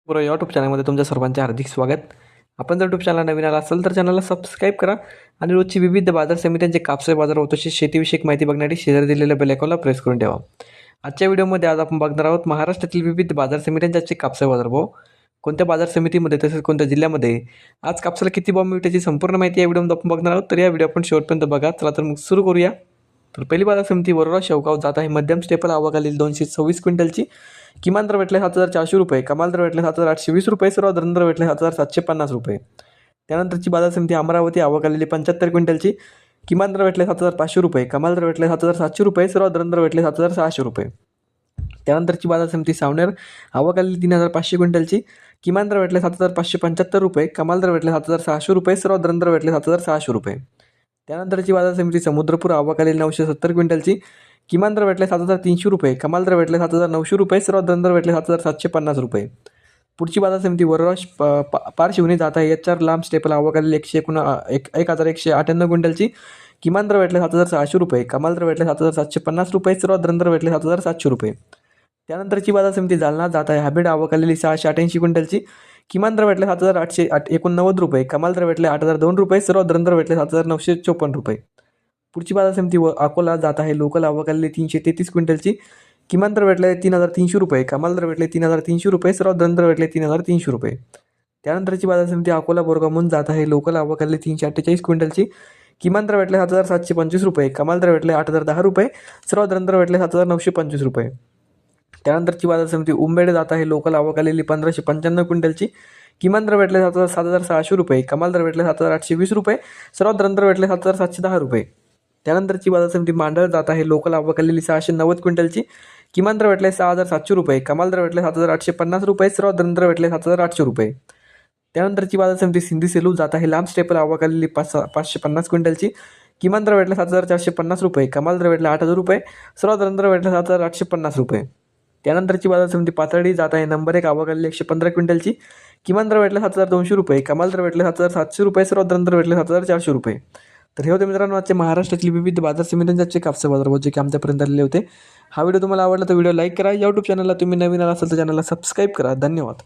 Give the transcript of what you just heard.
बरोबर यूट्यूब चॅनलमध्ये तुमच्या सर्वांचे हार्दिक स्वागत. आपण जर यूट्यूब चॅनल नवीन आला असेल तर चॅनलला सबस्क्राईब करा आणि रोजची विविध बाजार समित्यांचे कापसे बाजार व तसेच शेतीविषयक माहिती बघण्यासाठी शेजारी दिलेल्या बेल आयकॉनला प्रेस करून ठेवा. आजच्या व्हिडिओमध्ये आज आपण बघणार आहोत महाराष्ट्रातील विविध बाजार समित्यांचे आजचे कापसे बाजार भाव, कोणत्या बाजार समितीमध्ये तसेच कोणत्या जिल्ह्यामध्ये आज कापसाला किती भाव मिळते संपूर्ण माहिती या व्हिडिओमध्ये आपण बघणार आहोत. तर या व्हिडिओ आपण शेवटपर्यंत बघा. चला तर मग सुरू करूया. तर पहिली बाजार समिती वरोरा शेवगाव जात आहे. मध्यम स्टेपल आवकालील 226 क्विंटलची. किमान दर भेटले 7,400 रुपये, कमाल दर भेटले 7,820 रुपये, सर्व दर भेटले 7,750 रुपये. त्यानंतरची बाजार समिती अमरावती आवक आलेली 75 क्विंटलची. किमान दर भेटले 7,500 रुपये, कमाल दर भेटले 7,700 रुपये, सर्व दर भेटले 7,600 रुपये. त्यानंतरची बाजार समिती सावनेर आवक आलेली 3,500 क्विंटलची. किमान दर भेटले 7,575 रुपये, कमाल दर भेटले 7,600 रुपये, सर्व दर भेटले 7,600 रुपये. त्यानंतरची बाजार समिती समुद्रपूर आवक आलेली 970 क्विंटलची. किमान दर भेटले 7,300 रुपये, कमाल दर भेटले 7,900 रुपये, सर्व दर भेटले 7,750 रुपये. पुढची बाजार समिती वरोरा पारशिवनी जात आहे. HR लांब स्टेपल आवक आलेली 1,198 क्विंटलची. किमान दर भेटले 7,600 रुपये, कमाल दर भेटले 7,750 रुपये, सर्व दर भेटले 7,700 रुपये. त्यानंतरची बाजार समिती जालना जात आहे. हाबेड आवक आलेली 688 क्विंटलची. किमान दर भेटले 7,889 रुपये, कमाल दर भेटले 8,002 रुपये, सर्व दर भेटले 7,954 रुपये. पुढची बाजार समिती अकोला जात आहे. लोकल आवक आलेली 333 क्विंटलची. किमान दर भेटले 3,300 रुपये, कमाल दर भेटले 3,300 रुपये, सर्व दर भेटले 3,300 रुपये. त्यानंतरची बाजार समिती अकोला बोरगामून जात आहे. लोकल आवक आलेली 348 क्विंटलची. किमान दर भेटले 7,725 रुपये, कमाल दर भेटले 8,010 रुपये, सर्व दर भेटले 7,925 रुपये. त्यानंतरची बाजार समिती उंबेड जात आहे. लोकल आवक आलेली 1,595 क्विंटलची. किमान दर भेटले 7,600 रुपये, कमाल दर भेटले 7,820 रुपये, सर्व दर भेटले 7,710 रुपये. त्यानंतरची बाजार समिती मांडळ जात आहे. लोकल आवक आलेली 690 क्विंटलची. किमान दर भेटले 6,700 रुपये, कमाल दर भेटले 7,850 रुपये, सर्व दर भेटले 7,800 रुपये. त्यानंतरची बाजार समिती सिंधी सेलू जात आहे. लांब स्टेपल आवक आलेली 550 क्विंटलची. किमान दर भेटले 7,450 रुपये, कमाल दर भेटले 8,000 रुपये, सर्व दर भेटले 7,850 रुपये. त्यानंतरची बाजार समिती पाथर्डी जात आहे. नंबर 1 आवक आलेली 115 क्विंटलची. किमान दर भेटले 7,200 रुपये, कमाल दर भेटले 7,700 रुपये, सर्व दर भेटले 7,400 रुपये. तर हे होते मित्रांनो आजचे महाराष्ट्रातील विविध बाजार समित्यांचे कापसे बाजार भाव जे की आमच्यापर्यंत आलेले होते. हा व्हिडिओ तुम्हाला आवडला तर व्हिडिओ लाईक करा. यूट्यूब चॅनलला तुम्ही नवीन आला असाल तर चॅनलला सबस्क्राईब करा. धन्यवाद.